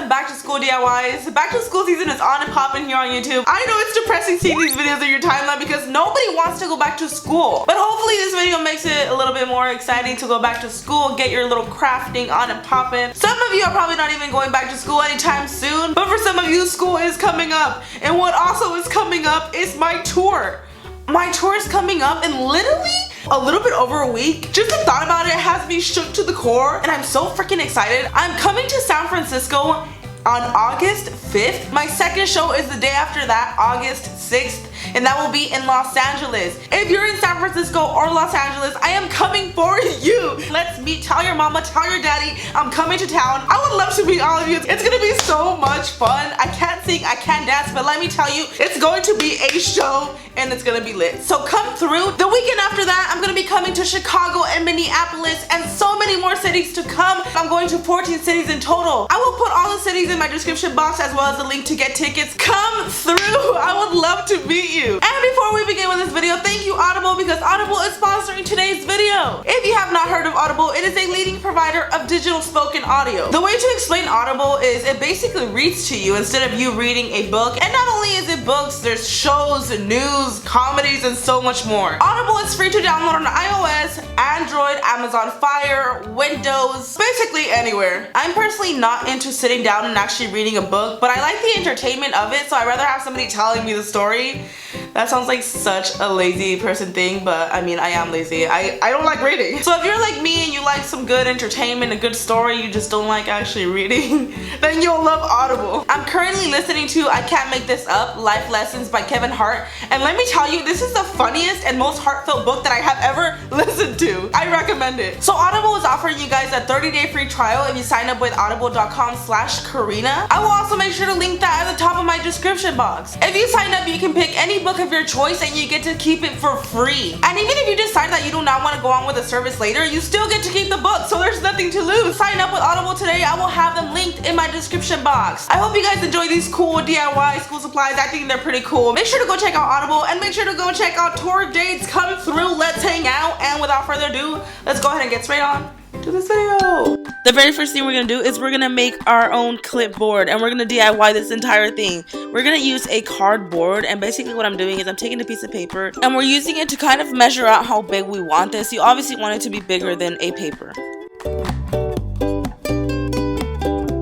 some back to school DIYs. Back to school season is on and popping here on YouTube. I know it's depressing seeing these videos in your timeline because nobody wants to go back to school. But hopefully this video makes it a little bit more exciting to go back to school, get your little crafting on and popping. Some of you are probably not even going back to school anytime soon, but for some of you, school is coming up. And what also is coming up is my tour. My tour is coming up in literally a little bit over a week. Just the thought about it has me shook to the core, and I'm so freaking excited. I'm coming to San Francisco on August 5th. My second show is the day after that, August 6th, and that will be in Los Angeles. If you're in San Francisco or Los Angeles, I am coming for you. Let's meet. Tell your mama, tell your daddy, I'm coming to town. I would love to meet all of you. It's gonna be so much fun. I can't sing, I can't dance, but let me tell you, it's going to be a show and it's gonna be lit. So come through. The weekend after that, I'm gonna be coming to Chicago and Minneapolis and so many more cities to come. I'm going to 14 cities in total. I will put all the cities in my description box as well as the link to get tickets. Come through. I would love to meet you. And before we begin with this video, thank you Audible, because Audible is sponsoring today's video. If you have not heard of Audible, it is a leading provider of digital spoken audio. The way to explain Audible is it basically reads to you instead of you reading a book. And not only is it books, there's shows, news, comedies, and so much more. Audible is free to download on iOS, Android, Amazon Fire, Windows, basically anywhere. I'm personally not into sitting down and actually reading a book, but I like the entertainment of it, so I'd rather have somebody telling me the story. That sounds like such a lazy person thing, but I mean, I am lazy. I don't like reading. So if you're like me and you like some good entertainment, a good story, you just don't like actually reading, then you'll love Audible. I'm currently listening to I Can't Make This Up, Life Lessons by Kevin Hart, and let me tell you, this is the funniest and most heartfelt book that I have ever listened to. I recommend it. So Audible is offering you guys a 30-day free trial if you sign up with audible.com/Karina. I will also make sure to link that at the top of my description box. If you sign up, you can pick any book of your choice and you get to keep it for free. And even if you decide that you do not want to go on with the service later, you still get to keep the book, so there's nothing to lose. Sign up with Audible today. I will have them linked in my description box. I hope you guys enjoy these cool DIY school supplies. I think they're pretty cool. Make sure to go check out Audible and make sure to go check out tour dates. Come through, let's hang out, and without further ado, let's go ahead and get straight on to this video. The very first thing we're gonna do is we're gonna make our own clipboard, and we're gonna DIY this entire thing. We're gonna use a cardboard, and basically what I'm doing is I'm taking a piece of paper and we're using it to kind of measure out how big we want this. You obviously want it to be bigger than a paper.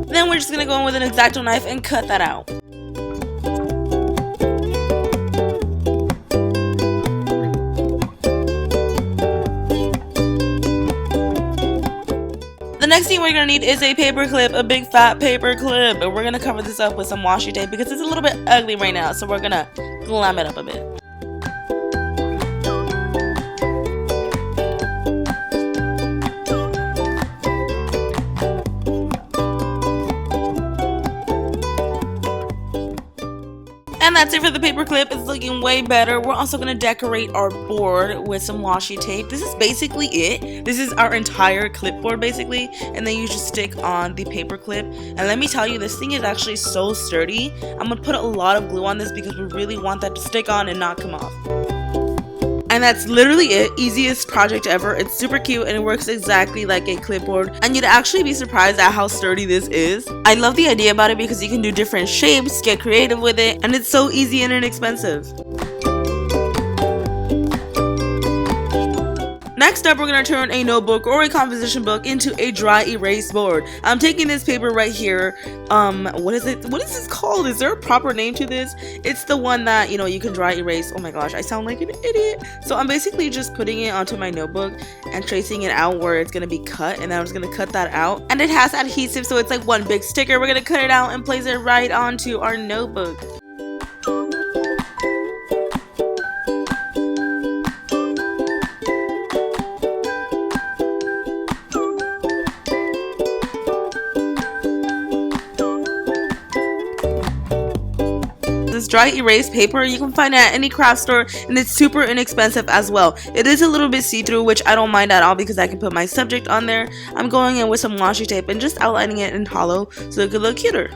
Then we're just gonna go in with an X-Acto knife and cut that out. The next thing we're gonna need is a paper clip, a big fat paper clip, and we're gonna cover this up with some washi tape because it's a little bit ugly right now, so we're gonna glam it up a bit. And that's it for the paper clip. It's looking way better. We're also going to decorate our board with some washi tape. This is basically it. This is our entire clipboard basically. And then you just stick on the paper clip. And let me tell you, this thing is actually so sturdy. I'm going to put a lot of glue on this because we really want that to stick on and not come off. And that's literally it. Easiest project ever. It's super cute and it works exactly like a clipboard. And you'd actually be surprised at how sturdy this is. I love the idea about it because you can do different shapes, get creative with it, and it's so easy and inexpensive. Next up, we're going to turn a notebook or a composition book into a dry erase board. I'm taking this paper right here. What is it? What is this called? Is there a proper name to this? It's the one that, you know, you can dry erase. Oh my gosh, I sound like an idiot. So I'm basically just putting it onto my notebook and tracing it out where it's going to be cut. And then I'm just going to cut that out. And it has adhesive, so it's like one big sticker. We're going to cut it out and place it right onto our notebook. This dry erase paper you can find at any craft store, and it's super inexpensive as well. It is a little bit see-through, which I don't mind at all because I can put my subject on there. I'm going in with some washi tape and just outlining it in hollow so it could look cuter.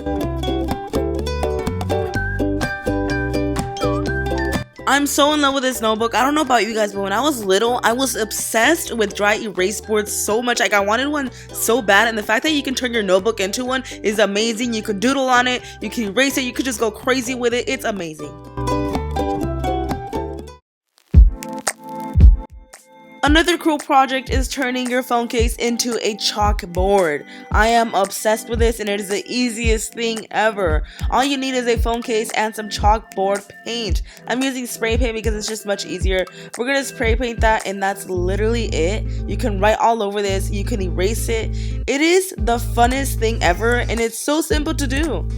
I'm so in love with this notebook. I don't know about you guys, but when I was little, I was obsessed with dry erase boards so much. Like, I wanted one so bad, and the fact that you can turn your notebook into one is amazing. You could doodle on it, you can erase it, you could just go crazy with it. It's amazing. Another cool project is turning your phone case into a chalkboard. I am obsessed with this and it is the easiest thing ever. All you need is a phone case and some chalkboard paint. I'm using spray paint because it's just much easier. We're going to spray paint that and that's literally it. You can write all over this, you can erase it. It is the funnest thing ever and it's so simple to do.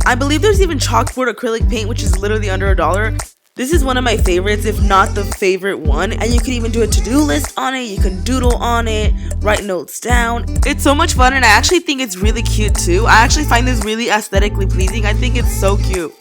I believe there's even chalkboard acrylic paint, which is literally under $1. This is one of my favorites, if not the favorite one, and you can even do a to-do list on it, you can doodle on it, write notes down. It's so much fun and I actually think it's really cute too. I actually find this really aesthetically pleasing. I think it's so cute.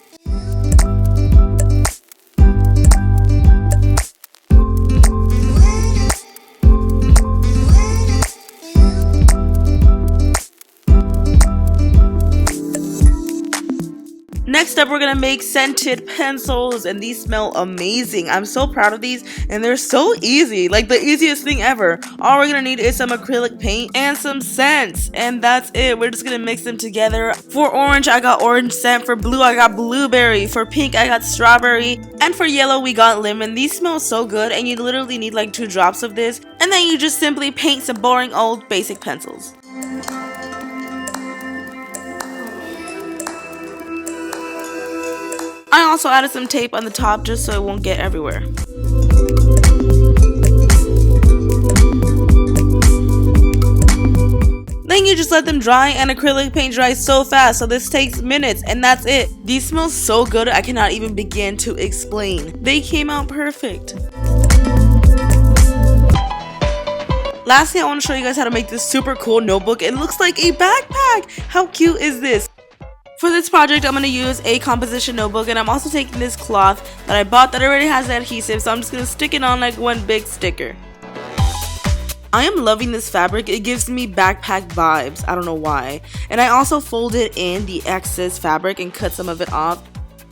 Next up, we're gonna make scented pencils and these smell amazing. I'm so proud of these and they're so easy, like the easiest thing ever. All we're gonna need is some acrylic paint and some scents and that's it. We're just gonna mix them together. For orange, I got orange scent. For blue, I got blueberry. For pink, I got strawberry. And for yellow, we got lemon. These smell so good and you literally need like 2 drops of this and then you just simply paint some boring old basic pencils. I also added some tape on the top just so it won't get everywhere. Then you just let them dry and acrylic paint dries so fast, so this takes minutes and that's it. These smell so good I cannot even begin to explain. They came out perfect. Lastly, I want to show you guys how to make this super cool notebook. It looks like a backpack. How cute is this? For this project, I'm going to use a composition notebook and I'm also taking this cloth that I bought that already has the adhesive, so I'm just going to stick it on like one big sticker. I am loving this fabric. It gives me backpack vibes. I don't know why. And I also folded in the excess fabric and cut some of it off.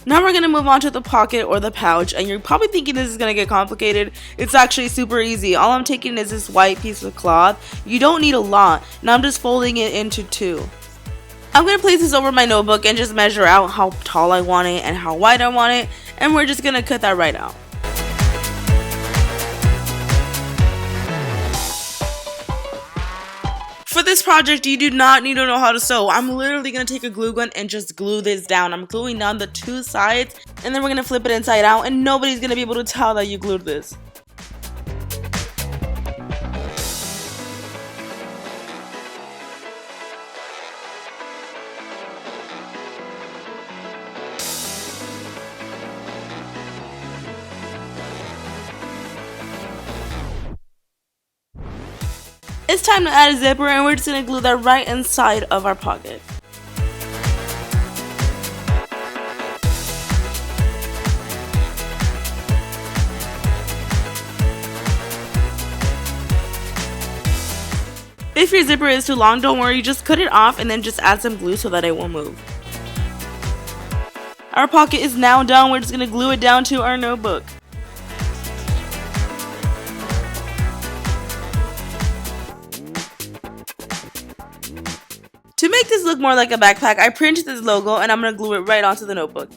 Now we're going to move on to the pocket or the pouch, and you're probably thinking this is going to get complicated. It's actually super easy. All I'm taking is this white piece of cloth. You don't need a lot. Now I'm just folding it into 2. I'm going to place this over my notebook and just measure out how tall I want it and how wide I want it, and we're just going to cut that right out. For this project, you do not need to know how to sew. I'm literally going to take a glue gun and just glue this down. I'm gluing down the 2 sides, and then we're going to flip it inside out, and nobody's going to be able to tell that you glued this. It's time to add a zipper and we're just going to glue that right inside of our pocket. If your zipper is too long, don't worry, just cut it off and then just add some glue so that it won't move. Our pocket is now done. We're just going to glue it down to our notebook. To make this look more like a backpack, I printed this logo and I'm going to glue it right onto the notebook.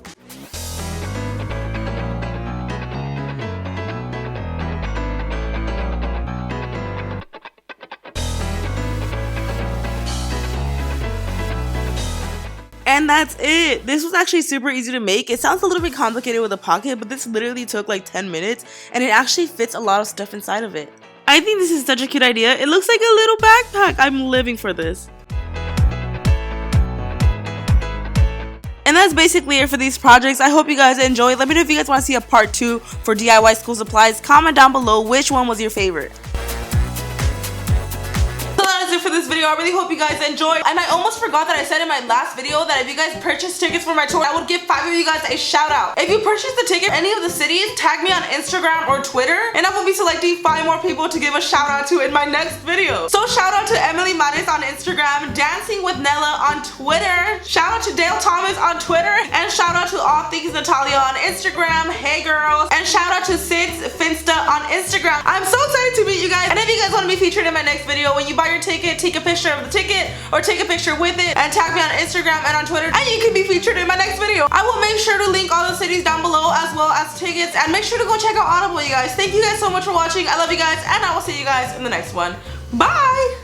And that's it. This was actually super easy to make. It sounds a little bit complicated with a pocket, but this literally took like 10 minutes and it actually fits a lot of stuff inside of it. I think this is such a cute idea. It looks like a little backpack. I'm living for this. And that's basically it for these projects. I hope you guys enjoyed. Let me know if you guys want to see a part 2 for DIY school supplies. Comment down below which one was your favorite. So that is it for this video. video. I really hope you guys enjoyed. And I almost forgot that I said in my last video that if you guys purchase tickets for my tour, I would give 5 of you guys a shout out. If you purchase the ticket any of the cities, tag me on Instagram or Twitter, and I will be selecting 5 more people to give a shout out to in my next video. So shout out to Emily Maris on Instagram, Dancing with Nella on Twitter, shout out to Dale Thomas on Twitter, and shout out to All Things Natalia on Instagram, hey girls, and shout out to Sids Finsta on Instagram. I'm so excited to meet you guys, and if you guys want to be featured in my next video, when you buy your ticket, take a picture of the ticket or take a picture with it and tag me on Instagram and on Twitter, and you can be featured in my next video. I will make sure to link all the cities down below as well as tickets, and make sure to go check out Audible, you guys. Thank you guys so much for watching. I love you guys, and I will see you guys in the next one. Bye!